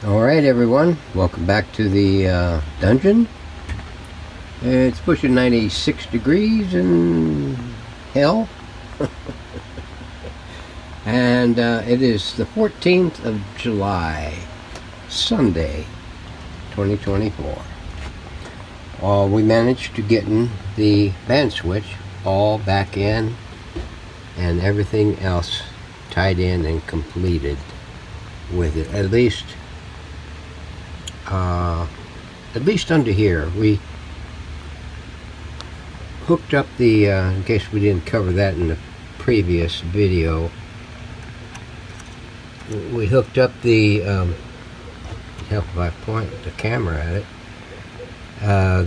Alright everyone, welcome back to the dungeon. It's pushing 96 degrees in hell. And it is the 14th of July, Sunday, 2024. We managed to get in the band switch all back in and everything else tied in and completed with it. At least under here. We hooked up the, in case we didn't cover that in the previous video, we hooked up the, help if I point the camera at it,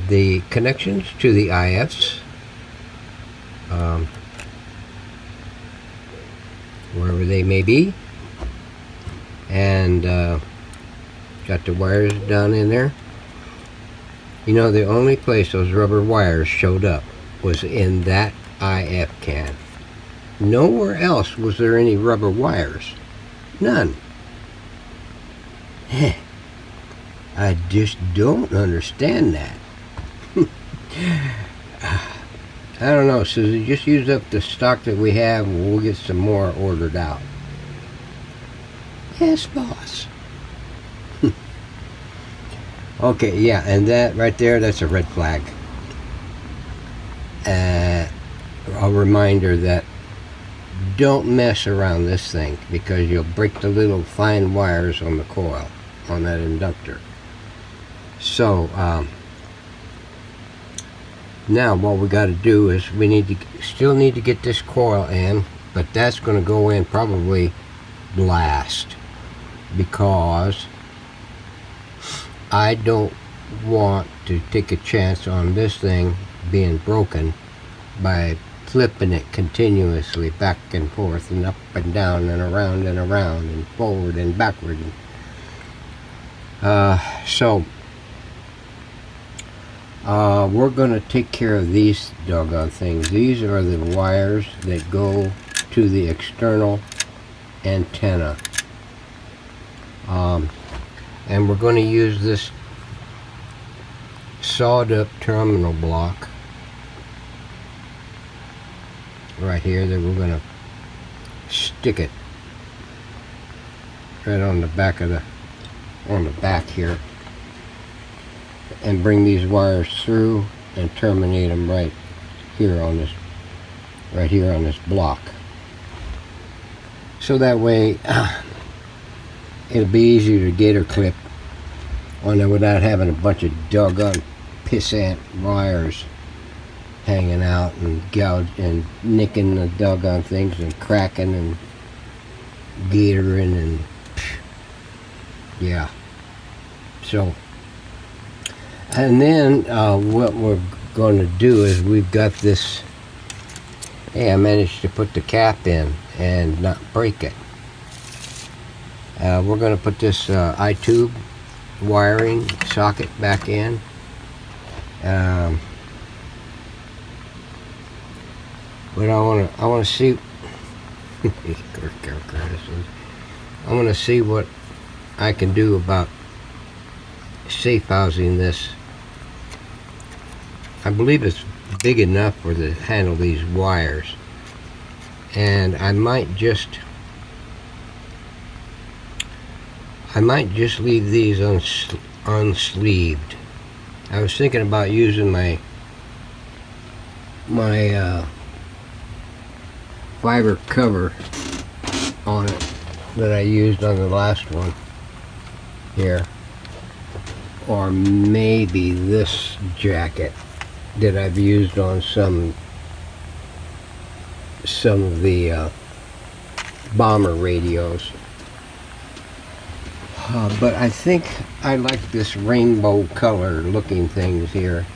the connections to the IFs, wherever they may be, and got the wires down in there. You know, the only place those rubber wires showed up was in that IF can. Nowhere else was there any rubber wires. None. I just don't understand that. I don't know, Susie, just use up the stock that we have and we'll get some more ordered out. Yes, boss. Okay, yeah, and that right there, that's a red flag. A reminder that don't mess around this thing because you'll break the little fine wires on the coil, on that inductor. So, now what we got to do is we still need to get this coil in, but that's going to go in probably last because I don't want to take a chance on this thing being broken by flipping it continuously back and forth and up and down and around and forward and backward. So we're going to take care of these doggone things. These are the wires that go to the external antenna. And we're going to use this sawed up terminal block right here that we're going to stick it right on the back here and bring these wires through and terminate them right here on this block, so that way it'll be easier to gator clip on there without having a bunch of doggone pissant wires hanging out and gouging and nicking the doggone things and cracking and gatoring and yeah. So, and then what we're going to do is we've got this. Hey, I managed to put the cap in and not break it. We're going to put this I-tube wiring socket back in. But I want to see. I want to see what I can do about safe housing this. I believe it's big enough for to handle these wires, and I might just leave these unsleeved. I was thinking about using my fiber cover on it that I used on the last one here, or maybe this jacket that I've used on some of the bomber radios. But I think I like this rainbow color looking things here.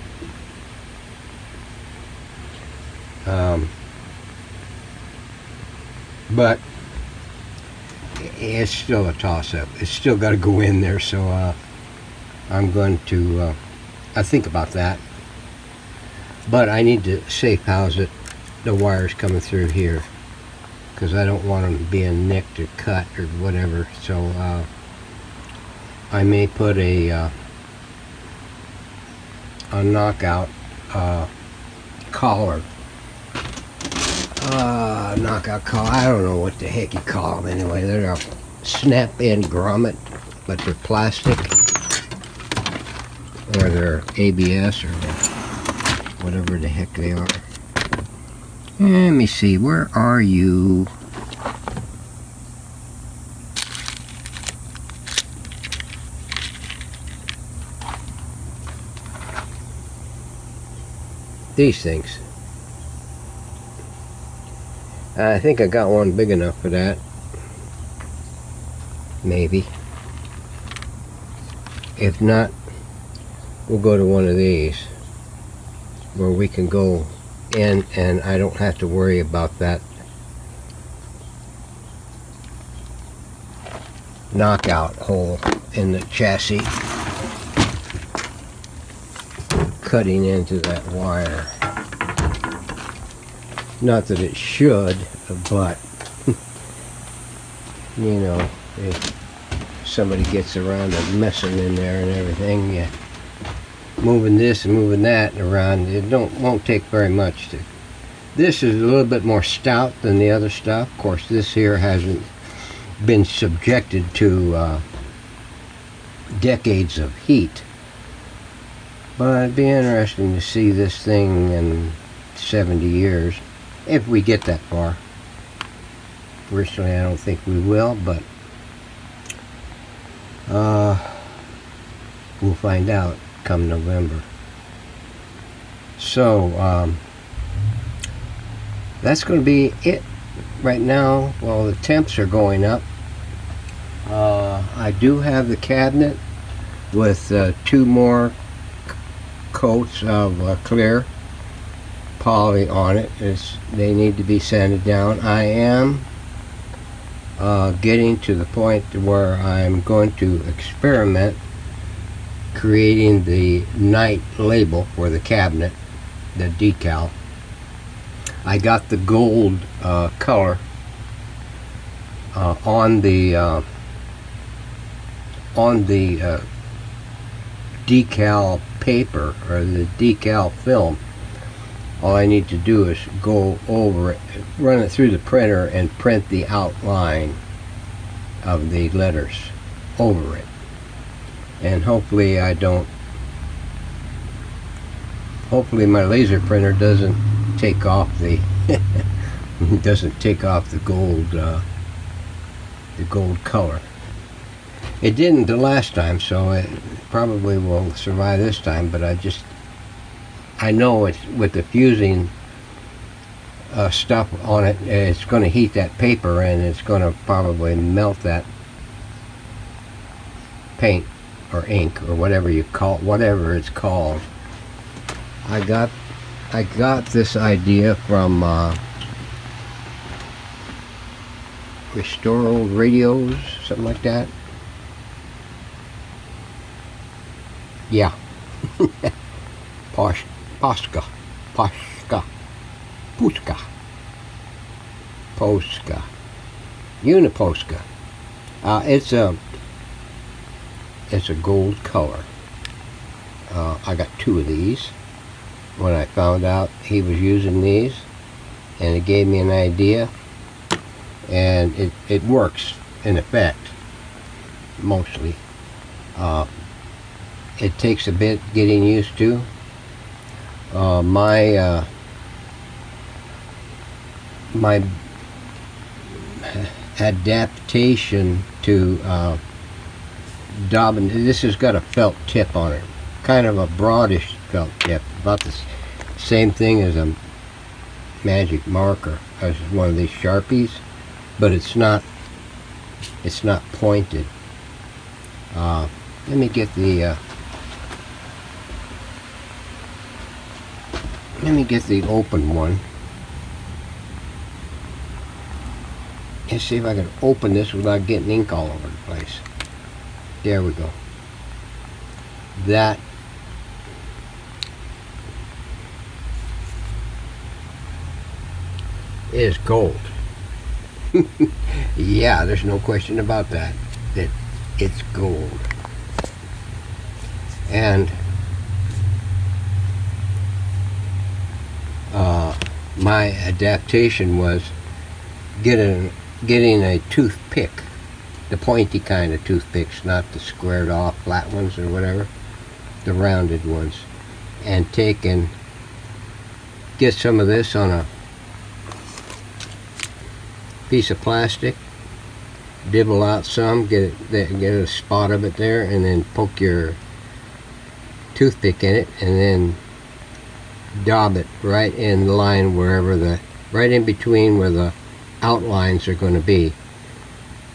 But it's still a toss-up. It's still got to go in there, so I'm going to I think about that. But I need to safe house it, the wires coming through here, because I don't want them being nicked or cut or whatever. So I may put a knockout collar. Knockout collar. I don't know what the heck you call them anyway. They're a snap-in grommet, but they're plastic. Or they're ABS or whatever the heck they are. Let me see. Where are you? These things. I think I got one big enough for that. Maybe. If not, we'll go to one of these where we can go in and I don't have to worry about that knockout hole in the chassis cutting into that wire. Not that it should, but you know, if somebody gets around to messing in there and everything, yeah, moving this and moving that around, it won't take very much to. This is a little bit more stout than the other stuff. Of course, this here hasn't been subjected to decades of heat, but it'd be interesting to see this thing in 70 years, if we get that far. Personally, I don't think we will, but we'll find out come November. So that's going to be it right now. Well, the temps are going up. I do have the cabinet with 2 more coats of clear poly on it. They need to be sanded down. I am getting to the point where I'm going to experiment creating the night label for the cabinet, the decal. I got the gold color on the decal paper or the decal film. All I need to do is go over it, run it through the printer and print the outline of the letters over it. And hopefully my laser printer doesn't take off the gold color. It didn't the last time, so it probably will survive this time, but I know it's with the fusing stuff on it, it's going to heat that paper and it's going to probably melt that paint or ink or whatever it's called. I got this idea from Restore Old Radios, something like that. Yeah. Posca. Uniposca. It's a gold color. I got 2 of these when I found out he was using these, and it gave me an idea, and it works in effect mostly. It takes a bit getting used to. My adaptation to daubing, this has got a felt tip on it, kind of a broadish felt tip, about the same thing as a magic marker, as one of these Sharpies, but it's not pointed. Let me get the open one. Let's see if I can open this without getting ink all over the place. There we go. That is gold. Yeah, there's no question about that. That it's gold. And my adaptation was getting a toothpick, the pointy kind of toothpicks, not the squared off flat ones or whatever, the rounded ones, and get some of this on a piece of plastic, dibble out some, get a spot of it there, and then poke your toothpick in it, and then daub it right in the line right in between where the outlines are going to be.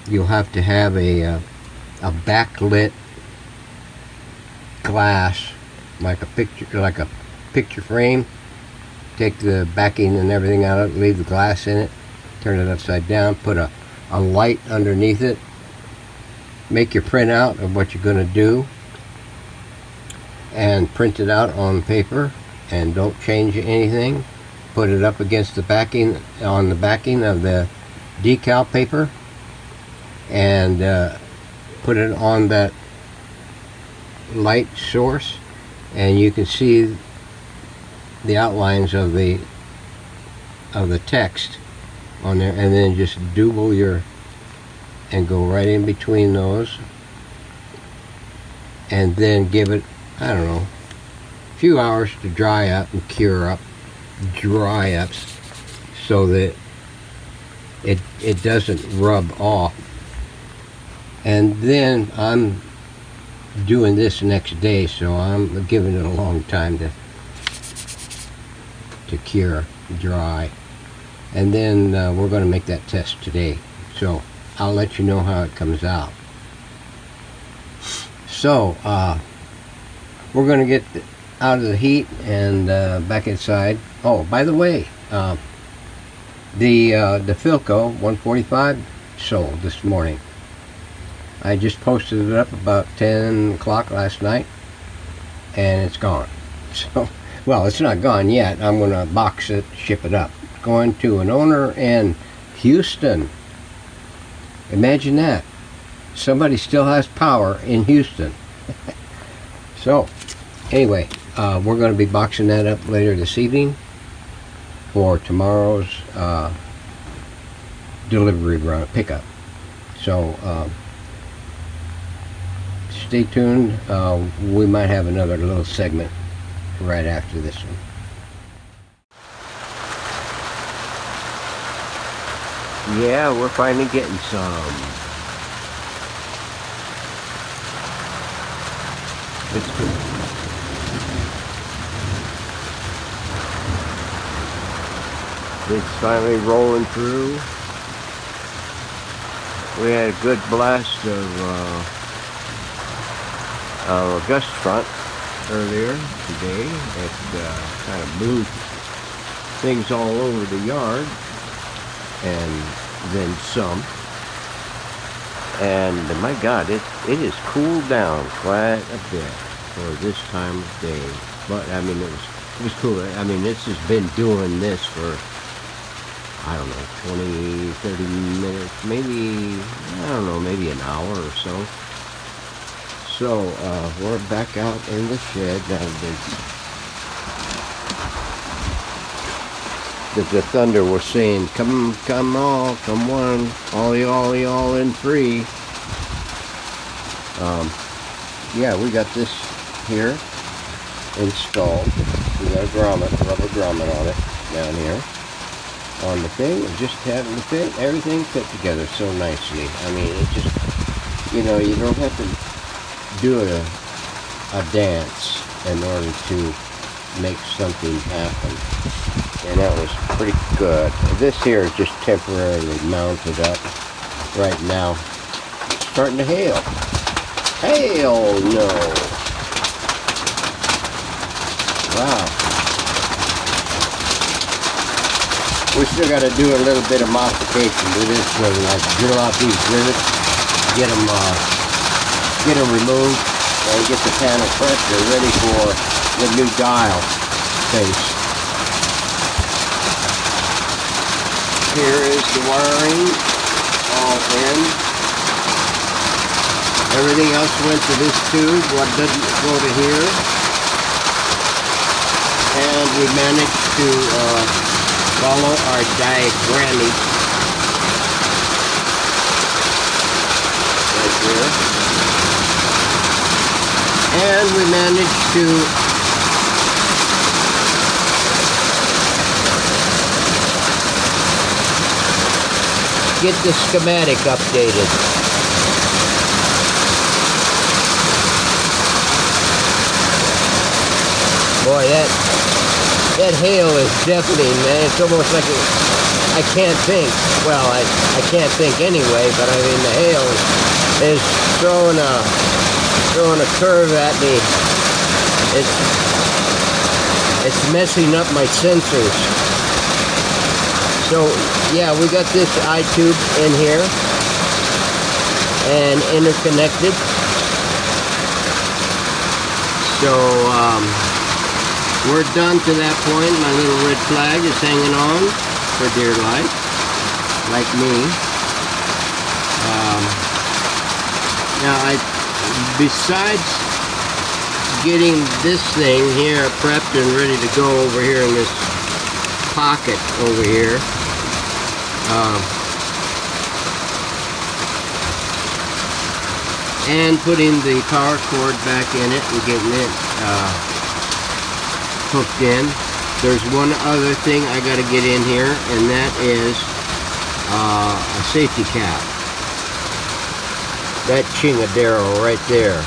You'll have to have a backlit glass, like a picture frame. Take the backing and everything out of it, leave the glass in it, turn it upside down, put a light underneath it, make your printout of what you're going to do, and print it out on paper, and don't change anything. Put it up against the backing, on the backing of the decal paper, and put it on that light source, and you can see the outlines of the text on there, and then just double and go right in between those, and then give it, I don't know, a few hours to dry up and dry up so that it doesn't rub off. And then I'm doing this next day, so I'm giving it a long time to cure, dry. And then we're going to make that test today, so I'll let you know how it comes out. So we're going to get out of the heat and back inside. Oh, by the way, the Philco 145 sold this morning. I just posted it up about 10 o'clock last night, and it's gone. So, well, it's not gone yet. I'm going to box it, ship it up. Going to an owner in Houston. Imagine that. Somebody still has power in Houston. So, anyway, we're going to be boxing that up later this evening for tomorrow's delivery run, pickup. So, stay tuned. We might have another little segment right after this one. Yeah, we're finally getting some. It's good. It's finally rolling through. We had a good blast of a gust front earlier today. It kind of blew things all over the yard, and then some. And my God, it has cooled down quite a bit for this time of day. But I mean, it was cool. I mean, this has been doing this for, I don't know, 20, 30 minutes, maybe, I don't know, maybe an hour or so. So, we're back out in the shed. The thunder was saying, come all, come one, all in three. Yeah, we got this here installed. We got a grommet, rubber grommet on it down here on the thing, and just having to fit everything fit together so nicely. I mean, it just, you know, you don't have to do a dance in order to make something happen. And that was pretty good. This here is just temporarily mounted up right now. It's starting to hail. Hail no. Wow. We still got to do a little bit of modification to this one, like drill out these rivets, get them removed, and get the panel pressure ready for the new dial face. Here is the wiring all in. Everything else went to this tube. What doesn't go to here. And we managed to follow our diagramming right there. And we managed to get the schematic updated. Boy, that hail is deafening, man. It's almost like I can't think. Well, I can't think anyway, but I mean the hail is throwing a curve at me. It's messing up my sensors. So yeah, we got this eye-tube in here and interconnected. So we're done to that point. My little red flag is hanging on for dear life, like me. Now, besides getting this thing here prepped and ready to go over here in this pocket over here, and putting the power cord back in it and getting it hooked in. There's one other thing I got to get in here, and that is a safety cap. That chingadero right there.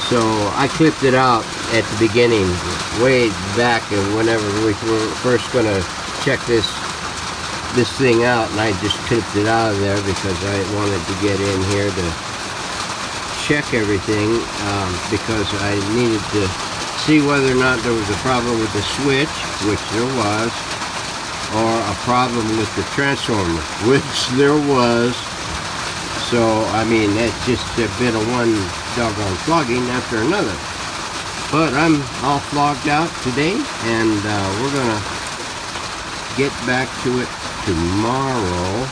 So I clipped it out at the beginning, way back, and whenever we were first going to check this thing out, and I just clipped it out of there because I wanted to get in here to check everything, because I needed to see whether or not there was a problem with the switch, which there was, or a problem with the transformer, which there was. So I mean, it's just been a one doggone flogging after another. But I'm all flogged out today, and we're gonna get back to it tomorrow.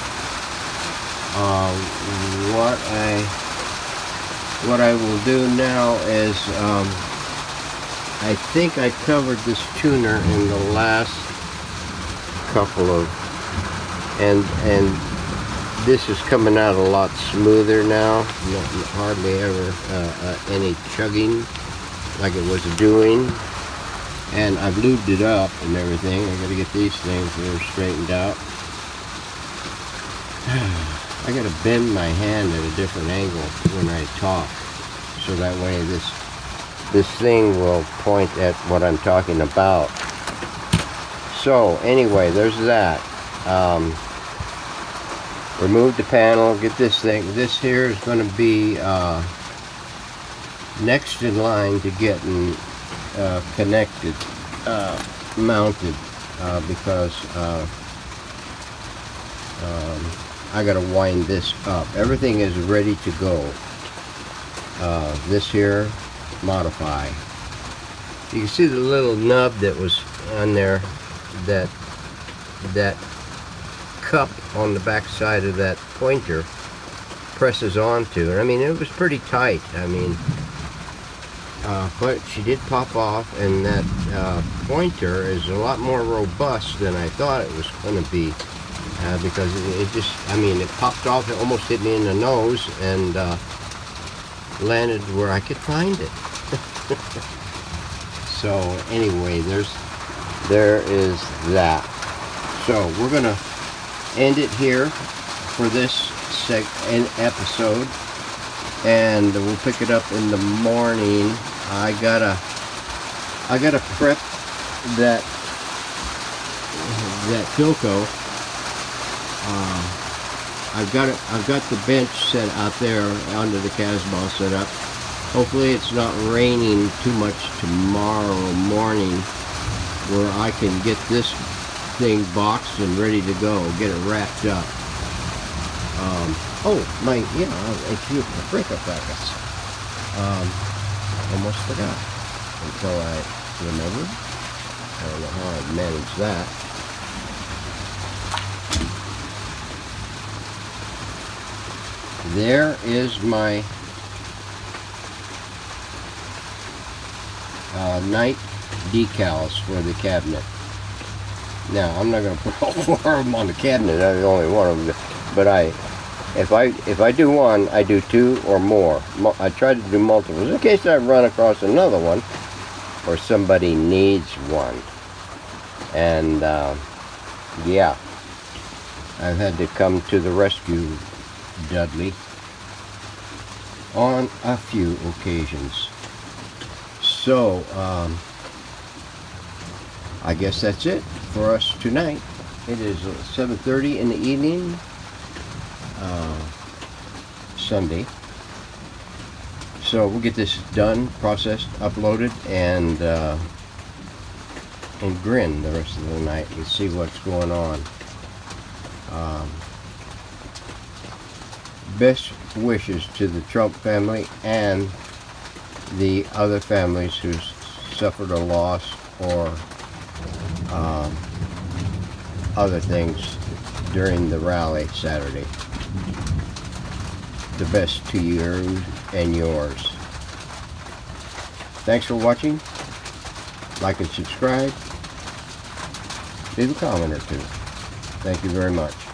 What I will do now is, I think I covered this tuner in the last couple of, and this is coming out a lot smoother now. Hardly ever any chugging like it was doing. And I've lubed it up and everything. I gotta get these things straightened out. I gotta bend my hand at a different angle when I talk, so that way this thing will point at what I'm talking about. So anyway, there's that. Remove the panel, get this thing. This here is going to be next in line to getting connected, mounted, because I got to wind this up. Everything is ready to go. This here, modify. You can see the little nub that was on there, that cup on the back side of that pointer presses onto, and I mean, it was pretty tight. I mean, but she did pop off, and that pointer is a lot more robust than I thought it was going to be, because it just, I mean, it popped off. It almost hit me in the nose and landed where I could find it. So anyway, there is that. So we're gonna end it here for this episode, and we'll pick it up in the morning. I gotta prep that Philco. I've got the bench set out there under the Casbah set up. Hopefully it's not raining too much tomorrow morning, where I can get this thing boxed and ready to go, get it wrapped up. If you break a fracas. Almost forgot until I remembered. I don't know how I managed that. there is my night decals for the cabinet. Now, I'm not going to put all 4 of them on the cabinet. I only one of them. But if I do one, I do 2 or more. I try to do multiples in case I run across another one or somebody needs one. And yeah, I've had to come to the rescue, Dudley, on a few occasions. So I guess that's it for us tonight. It is 7:30 in the evening, Sunday. So we'll get this done, processed, uploaded, and grin the rest of the night and see what's going on. Best wishes to the Trump family and the other families who suffered a loss or other things during the rally Saturday. The best to you and yours. Thanks for watching. Like and subscribe. Leave a comment or two. Thank you very much.